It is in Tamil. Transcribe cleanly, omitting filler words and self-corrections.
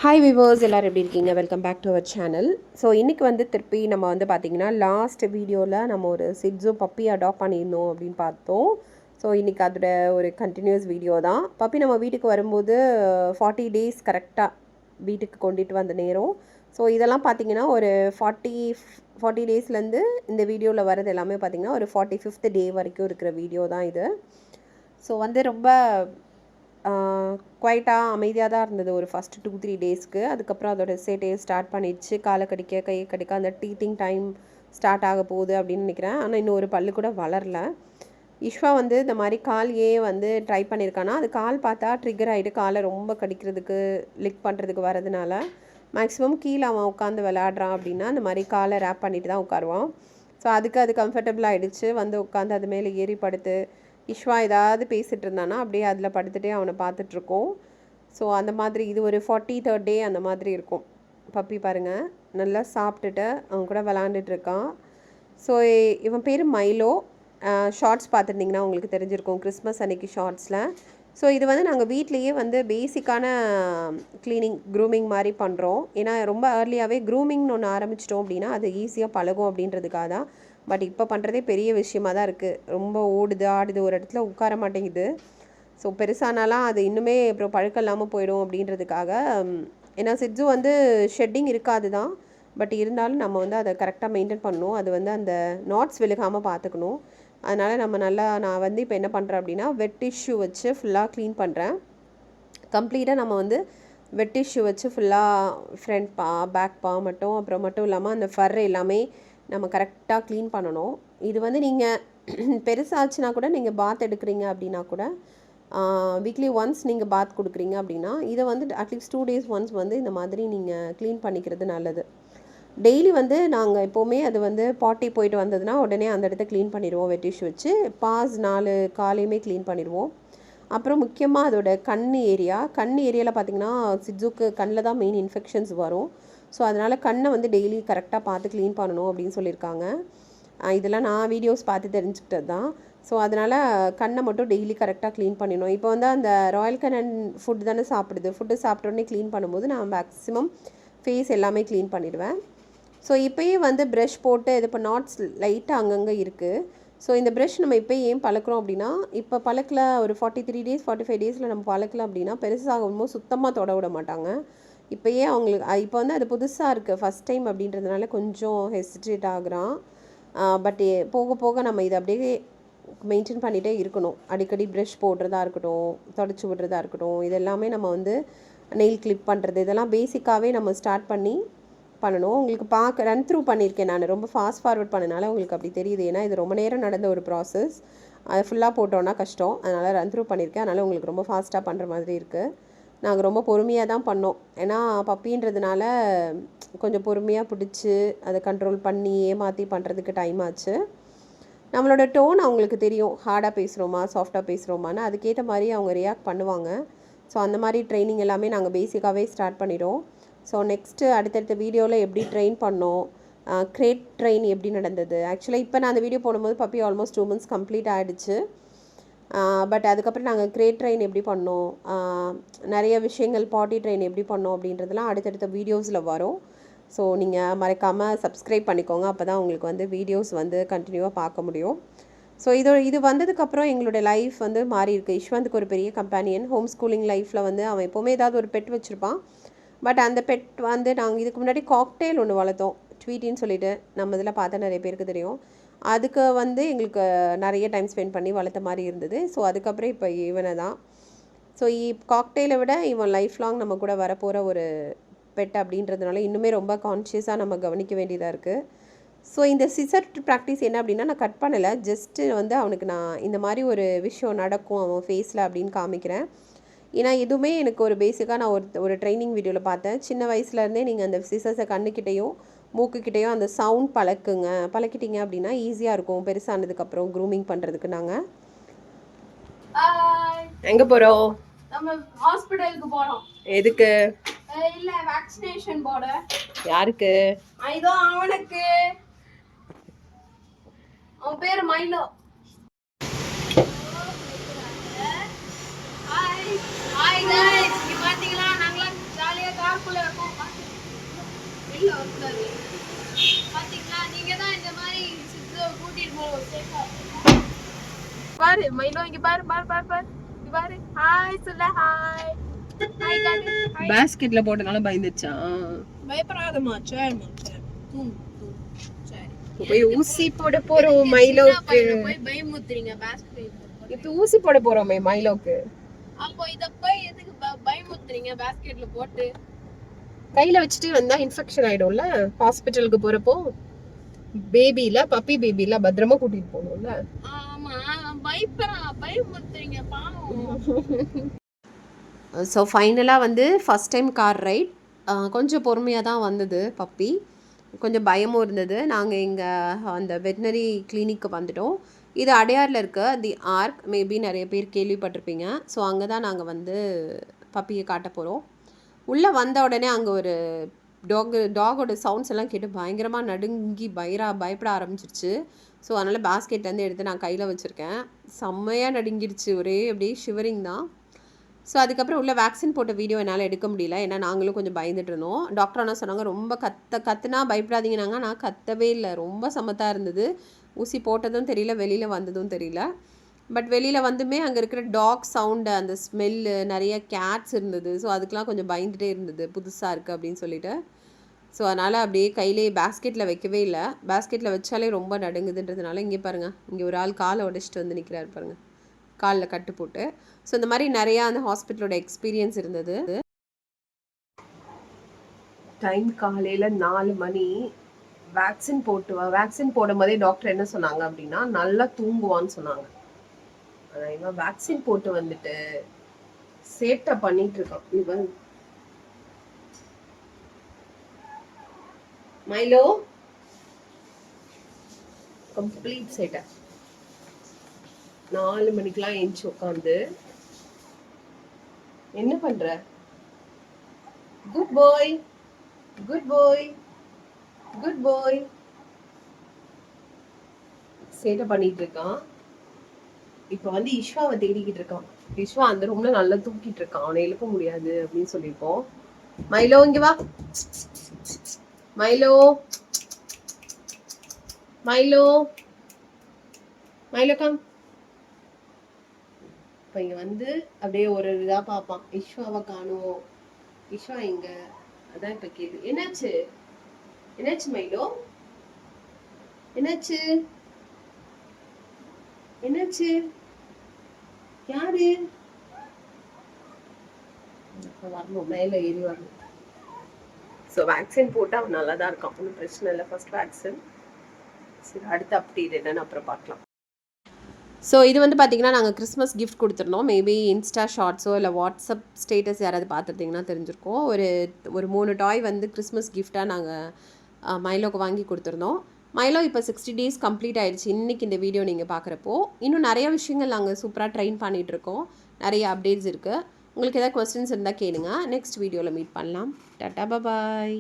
ஹாய் விவர்ஸ், எல்லோரும் எப்படி இருக்கீங்க? Welcome back to our channel. So இன்றைக்கி வந்து திருப்பி நம்ம வந்து பார்த்திங்கன்னா லாஸ்ட் வீடியோவில் நம்ம ஒரு சிட்ஸோ பப்பி அடாப்ட் பண்ணியிருந்தோம் அப்படின்னு பார்த்தோம். ஸோ இன்றைக்கி அதோட ஒரு கண்டினியூஸ் வீடியோ தான். பப்பி நம்ம வீட்டுக்கு வரும்போது 40 டேஸ் கரெக்டாக வீட்டுக்கு கொண்டுட்டு வந்த நேரம். ஸோ இதெல்லாம் பார்த்திங்கன்னா ஒரு 40 டேஸ்லேருந்து இந்த வீடியோவில் வரது எல்லாமே பார்த்திங்கன்னா ஒரு 45th டே வரைக்கும் இருக்கிற வீடியோ தான் இது. ஸோ வந்து ரொம்ப குவைட்டாக அமைதியாக தான் இருந்தது ஒரு ஃபஸ்ட்டு 2-3 டேஸ்க்கு. அதுக்கப்புறம் அதோட சேட்டையை ஸ்டார்ட் பண்ணிடுச்சு. காலை கடிக்க கையை கடிக்க அந்த டீத்திங் டைம் ஸ்டார்ட் ஆக போகுது அப்படின்னு நினைக்கிறேன். ஆனால் இன்னும் ஒரு பல்லு கூட வளரல. இஷ்வா வந்து இந்த மாதிரி காலையே வந்து ட்ரை பண்ணியிருக்கானா, அது கால் பார்த்தா ட்ரிகர் ஆகிட்டு காலை ரொம்ப கடிக்கிறதுக்கு லிக் பண்ணுறதுக்கு வரதுனால மேக்ஸிமம் கீழே அவன் உட்காந்து விளையாடுறான் அப்படின்னா இந்த மாதிரி காலை ரேப் பண்ணிட்டு தான் உட்காருவான். ஸோ அதுக்கு அது கம்ஃபர்டபுள் ஆகிடுச்சு. வந்து உட்காந்து அது மேலே ஏறி படுத்து இஷ்வா ஏதாவது பேசிகிட்டு இருந்தானா அப்படியே அதில் படுத்துகிட்டே அவனை பார்த்துட்ருக்கோம். ஸோ அந்த மாதிரி இது ஒரு 43rd டே அந்த மாதிரி இருக்கும். பப்பி பாருங்கள் நல்லா சாப்பிட்டுட்டு அவன் கூட விளாண்டுட்ருக்கான். ஸோ இவன் பேர் மைலோ. ஷார்ட்ஸ் பார்த்துருந்திங்கன்னா உங்களுக்கு தெரிஞ்சிருக்கும், கிறிஸ்மஸ் அன்னைக்கு ஷார்ட்ஸில். ஸோ இது வந்து நாங்கள் வீட்லேயே வந்து பேசிக்கான க்ளீனிங் க்ரூமிங் மாதிரி பண்ணுறோம். ஏன்னா ரொம்ப ஏர்லியாகவே க்ரூமிங்னு ஒன்று ஆரம்பிச்சிட்டோம் அப்படின்னா அது ஈஸியாக பழகும் அப்படின்றதுக்காக தான். பட் இப்போ பண்ணுறதே பெரிய விஷயமாக தான் இருக்குது. ரொம்ப ஓடுது ஆடுது, ஒரு இடத்துல உட்கார மாட்டேங்குது. ஸோ பெருசானாலாம் அது இன்னுமே அப்புறம் பழக்கம் இல்லாமல் போயிடும் அப்படின்றதுக்காக. ஏன்னா சிட்ஸு வந்து ஷெட்டிங் இருக்காது தான், பட் இருந்தாலும் நம்ம வந்து அதை கரெக்டாக மெயின்டைன் பண்ணணும். அது வந்து அந்த நாட்ஸ் விழுகாமல் பார்த்துக்கணும். அதனால் நான் வந்து இப்போ என்ன பண்ணுறேன் அப்படின்னா வெட் டிஷ்யூ வச்சு ஃபுல்லாக க்ளீன் பண்ணுறேன். கம்ப்ளீட்டாக நம்ம வந்து வெட் டிஷ்யூ வச்சு ஃபுல்லாக ஃப்ரண்ட் பா பேக் பா மட்டும் இல்லாமல் அந்த ஃபர் எல்லாமே நம்ம கரெக்டாக க்ளீன் பண்ணணும். இது வந்து நீங்கள் பெருசாச்சுன்னா கூட நீங்கள் பாத் எடுக்கிறீங்க அப்படின்னா கூட வீக்லி ஒன்ஸ் நீங்கள் பாத் கொடுக்குறீங்க அப்படின்னா இதை வந்து அட்லீஸ்ட் 2 days ஒன்ஸ் வந்து இந்த மாதிரி நீங்கள் க்ளீன் பண்ணிக்கிறது நல்லது. டெய்லி வந்து நாங்கள் எப்போவுமே அது வந்து பாட்டி போயிட்டு வந்ததுன்னா உடனே அந்த இடத்த க்ளீன் பண்ணிடுவோம் வெட் டிஷ்யூ வச்சு. பாஸ் 4 காலையுமே க்ளீன் பண்ணிடுவோம். அப்புறம் முக்கியமாக அதோட கண் ஏரியாவில் பார்த்திங்கன்னா சிட்ஸுக்கு கண்ணில் தான் மெயின் இன்ஃபெக்ஷன்ஸ் வரும். ஸோ அதனால் கண்ணை வந்து டெய்லி கரெக்டாக பார்த்து க்ளீன் பண்ணணும் அப்படின்னு சொல்லியிருக்காங்க. இதெல்லாம் நான் வீடியோஸ் பார்த்து தெரிஞ்சுக்கிட்டது தான். ஸோ அதனால் கண்ணை மட்டும் டெய்லி கரெக்டாக க்ளீன் பண்ணிடணும். இப்போ வந்து அந்த ராயல் கனன் ஃபுட் தானே சாப்பிடுது. ஃபுட்டு சாப்பிட்டோன்னே க்ளீன் பண்ணும்போது நான் மேக்ஸிமம் ஃபேஸ் எல்லாமே க்ளீன் பண்ணிடுவேன். ஸோ இப்போயே வந்து ப்ரஷ் போட்டு இது இப்போ நாட்ஸ் லைட்டாக அங்கங்கே இருக்குது. ஸோ இந்த ப்ரஷ் நம்ம இப்போ ஏன் பழக்கிறோம் அப்படின்னா, இப்போ பழக்கல ஒரு 43 டேஸ் 45 டேஸில் நம்ம பழக்கல அப்படின்னா பெருசாகும்போது சுத்தமாக தொட விட மாட்டாங்க. இப்போயே அவங்களுக்கு இப்போ வந்து அது புதுசாக இருக்குது, ஃபஸ்ட் டைம் அப்படின்றதுனால கொஞ்சம் ஹெசிடேட் ஆகுறான். பட் போக போக நம்ம இதை அப்படியே மெயின்டைன் பண்ணிகிட்டே இருக்கணும். அடிக்கடி ப்ரஷ் போடுறதா இருக்கட்டும், தொடச்சி விடுறதா இருக்கட்டும், இதெல்லாமே நம்ம வந்து நெயில் கிளிப் பண்ணுறது, இதெல்லாம் பேசிக்காகவே நம்ம ஸ்டார்ட் பண்ணணும். உங்களுக்கு ரன் த்ரூ பண்ணியிருக்கேன் நான். ரொம்ப ஃபாஸ்ட் ஃபார்வர்ட் பண்ணனால உங்களுக்கு அப்படி தெரியுது. ஏன்னா இது ரொம்ப நேரம் நடந்த ஒரு ப்ராசஸ். அதை ஃபுல்லாக போட்டோன்னா கஷ்டம். அதனால் ரன் த்ரூ பண்ணியிருக்கேன். அதனால் உங்களுக்கு ரொம்ப ஃபாஸ்ட்டாக பண்ணுற மாதிரி இருக்குது. நாங்கள் ரொம்ப பொறுமையாக தான் பண்ணோம். ஏன்னா பப்பின்றதுனால கொஞ்சம் பொறுமையாக பிடிச்சி அதை கண்ட்ரோல் பண்ணி ஏமாற்றி பண்ணுறதுக்கு டைம் ஆச்சு. நம்மளோட டோன் அவங்களுக்கு தெரியும், ஹார்டாக பேசுகிறோமா சாஃப்டாக பேசுகிறோமான்னு. அதுக்கேற்ற மாதிரி அவங்க ரியாக்ட் பண்ணுவாங்க. ஸோ அந்த மாதிரி ட்ரைனிங் எல்லாமே நாங்கள் பேசிக்காகவே ஸ்டார்ட் பண்ணிடுவோம். ஸோ நெக்ஸ்ட்டு அடுத்தடுத்த வீடியோவில் எப்படி ட்ரெயின் பண்ணோம், கிரேட் ட்ரெயின் எப்படி நடந்தது. ஆக்சுவலாக இப்போ நான் அந்த வீடியோ போடும்போது பப்பி ஆல்மோஸ்ட் 2 months கம்ப்ளீட் ஆகிடுச்சு. பட் அதுக்கப்புறம் நாங்கள் கிரேட் ட்ரெயின் எப்படி பண்ணோம், நிறைய விஷயங்கள் பாட்டி ட்ரெயின் எப்படி பண்ணோம் அப்படின்றதெல்லாம் அடுத்தடுத்த வீடியோஸில் வரும். ஸோ நீங்கள் மறக்காமல் சப்ஸ்கிரைப் பண்ணிக்கோங்க. அப்போ தான் உங்களுக்கு வந்து வீடியோஸ் வந்து கண்டினியூவாக பார்க்க முடியும். ஸோ இது வந்ததுக்கப்புறம் எங்களுடைய லைஃப் வந்து மாறி இருக்குது. இஷ்வந்துக்கு ஒரு பெரிய கம்பேனியன். ஹோம் ஸ்கூலிங் லைஃப்பில் வந்து அவன் எப்போவுமே ஏதாவது ஒரு பெட் வச்சுருப்பான். பட் அந்த பெட் வந்து நாங்கள் இதுக்கு முன்னாடி காக்டெயில் ஒன்று வளர்த்தோம், ட்வீட்டின்னு சொல்லிட்டு. நம்ம இதில் பார்த்தா நிறைய பேருக்கு தெரியும். அதுக்கு வந்து எங்களுக்கு நிறைய டைம் ஸ்பெண்ட் பண்ணி வளர்த்த மாதிரி இருந்தது. ஸோ அதுக்கப்புறம் இப்போ இவனை தான். ஸோ காக்டெயிலை விட இவன் லைஃப் லாங் நம்ம கூட வரப்போகிற ஒரு பெட் அப்படின்றதுனால இன்னுமே ரொம்ப கான்ஷியஸாக நம்ம கவனிக்க வேண்டியதாக இருக்குது. ஸோ இந்த சிசர் ப்ராக்டிஸ் என்ன அப்படின்னா நான் கட் பண்ணலை, ஜஸ்ட்டு வந்து அவனுக்கு நான் இந்த மாதிரி ஒரு விஷயம் நடக்கும் அவன் ஃபேஸில் அப்படின்னு காமிக்கிறேன். ஏன்னா எதுவுமே எனக்கு ஒரு பேசிக்காக நான் ஒரு ட்ரைனிங் வீடியோவில் பார்த்தேன். சின்ன வயசுலேருந்தே நீங்கள் அந்த சிசர்ஸை கண்ணுக்கிட்டேயும் மூக்குக்கிட்டேயும் அந்த சவுண்ட் பழக்கிட்டீங்க அப்படின்னா ஈஸியாக இருக்கும் பெருசானதுக்கப்புறம் க்ரூமிங் பண்ணுறதுக்கு. நாங்கள் எங்கே போகிறோம்? நம்ம ஹாஸ்பிடலுக்கு போறோம். எதுக்கு? இல்ல வேக்சினேஷன் போட. யாருக்கு? இதோ அவனுக்கு. அவன் பேர் மைலோ. ஹாய் ஹாய் गाइस, இங்க பாத்தீங்களா நாங்க ஜாலியா கார்க்குள்ள வந்தாரு. பாத்தீங்களா, நீங்க தான் இந்த மாதிரி சித்துவை கூட்டிட்டு போவோம் சேஃபா. பாரு மைலோ, இங்க பாரு பாரு பாரு பாரு, இங்க பாரு. ஹாய் சொல்ல, ஹாய் ஹாய் காட்டு. பாஸ்கெட்ல போட்டனால பயந்துச்சான். பயப்படாதம்மா, சரிம்மா சரி, தூங்கு தூங்கு, சரி. போய் ஊசி போட போறோம் மைலோக்கு. போய் பயமுத்துறீங்க பாஸ்கெட். இப்ப ஊசி போட போறோமே மைலோக்கு. அப்போ இத போய் எதுக்கு பயமுத்துறீங்க பாஸ்கெட்ல போட்டு? கையில வச்சுட்டு வந்தா இன்ஃபெக்ஷன் ஆயிடும்ல. ஹாஸ்பிட்டலுக்கு போறப்போ பேபில பப்பி பேபில பத்திரமா கூட்டிட்டு போகணும்ல. ஆமா, பயமுத்துறீங்க பாவம். ஸோ ஃபைனலாக வந்து ஃபஸ்ட் டைம் கார் ரைட். கொஞ்சம் பொறுமையாக தான் வந்தது பப்பி. கொஞ்சம் பயமும் இருந்தது. நாங்கள் இங்கே அந்த வெட்டினரி கிளினிக்கு வந்துட்டோம். இது அடையாரில் இருக்க தி ஆர்க், மேபி நிறைய பேர் கேள்விப்பட்டிருப்பீங்க. ஸோ அங்கே தான் நாங்கள் வந்து பப்பியை காட்ட போகிறோம். உள்ளே வந்த உடனே அங்கே ஒரு டாகோட சவுண்ட்ஸ் எல்லாம் கேட்டு பயங்கரமாக நடுங்கி பயப்பட ஆரம்பிச்சிருச்சு. ஸோ அதனால் பாஸ்கெட்லேருந்து எடுத்து நான் கையில் வச்சுருக்கேன். செம்மையாக நடுங்கிருச்சு, ஒரே அப்படியே ஷிவரிங் தான். ஸோ அதுக்கப்புறம் உள்ள வேக்சின் போட்ட வீடியோ என்னால் எடுக்க முடியல, ஏன்னா நாங்களும் கொஞ்சம் பயந்துட்டு இருந்தோம். டாக்டர் ஆனால் சொன்னாங்க ரொம்ப கத்துனா பயப்படாதீங்கன்னாங்க. நான் கத்தவே இல்லை, ரொம்ப சமத்தாக இருந்தது. ஊசி போட்டதும் தெரியல, வெளியில் வந்ததும் தெரியல. பட் வெளியில் வந்துமே அங்கே இருக்கிற டாக் சவுண்டு, அந்த ஸ்மெல்லு, நிறைய கேட்ஸ் இருந்தது. ஸோ அதுக்கெலாம் கொஞ்சம் பயந்துகிட்டே இருந்தது, புதுசாக இருக்குது அப்படின்னு சொல்லிட்டு. ஸோ அதனால் அப்படியே கையிலே பாஸ்கெட்டில் வைக்கவே இல்லை. பாஸ்கெட்டில் வச்சாலே ரொம்ப நடுங்குதுன்றதுனால இங்கே பாருங்கள், இங்கே ஒரு ஆள் காலை உடைச்சிட்டு வந்து நிற்கிறாரு பாருங்கள், காலில் கட்டு போட்டு. ஸோ இந்த மாதிரி நிறையா அந்த ஹாஸ்பிட்டலோட எக்ஸ்பீரியன்ஸ் இருந்தது. டைம் காலையில் 4 மணி. வேக்சின் போடும் போதே டாக்டர் என்ன சொன்னாங்க அப்படின்னா நல்லா தூங்குவான்னு சொன்னாங்க. ஆனால் இவன் வேக்சின் போட்டு வந்துட்டு சேட்டை பண்ணிட்டு இருக்கான். இவன் மைலோ கம்ப்ளீட் சேட்டை. 4 மணிக்கெல்லாம் எழுந்துச்சு உட்காந்து என்ன பண்ற? Good bye good bye good பாய். சேட்டை பண்ணிட்டு இருக்கான். இப்ப வந்து இஷ்வாவை தேடிக்கிட்டு இருக்கான். இஷ்வா அந்த ரூம்ல நல்லா தூக்கிட்டு இருக்கான், அவனை எழுப்ப முடியாது அப்படின்னு சொல்லியிருக்கோம். மைலோ இங்க வா. Milo Milo Milo come. இப்போ இங்கே வந்து அப்படியே ஒரு இதாக பார்ப்பான். இஷ்வாவை காணும், இஷ்வா இங்க, அதான் இப்போ கேது. என்னாச்சு என்னாச்சு மைலோ, என்னாச்சு என்னாச்சு, யாரு வரணும், மேலே ஏறி வரணும். ஸோ வேக்சின் போட்டு அவன் நல்லா தான் இருக்கான், ஒன்றும் பிரச்சனை இல்லை. First vaccine. சரி, அடுத்த அப்டேட் என்னன்னு அப்புறம் பார்க்கலாம். ஸோ இது வந்து பார்த்திங்கன்னா நாங்கள் கிறிஸ்மஸ் கிஃப்ட் கொடுத்துருந்தோம். மேபி இன்ஸ்டா ஷார்ட்ஸோ இல்லை வாட்ஸ்அப் ஸ்டேட்டஸ் யாராவது பார்த்துருந்தீங்கன்னா தெரிஞ்சிருக்கோம். ஒரு 3 டாய் வந்து கிறிஸ்மஸ் கிஃப்டாக நாங்கள் மைலோக்கு வாங்கி கொடுத்துருந்தோம். மைலோ இப்போ 60 டேஸ் கம்ப்ளீட் ஆகிடுச்சு இன்றைக்கி இந்த வீடியோ நீங்கள் பார்க்குறப்போ. இன்னும் நிறைய விஷயங்கள் நாங்கள் சூப்பராக ட்ரெயின் பண்ணிகிட்ருக்கோம், நிறைய அப்டேட்ஸ் இருக்குது. உங்களுக்கு ஏதாவது கொஸ்டின்ஸ் இருந்தால் கேளுங்க. நெக்ஸ்ட் வீடியோவில் மீட் பண்ணலாம். டாட்டா பாய்.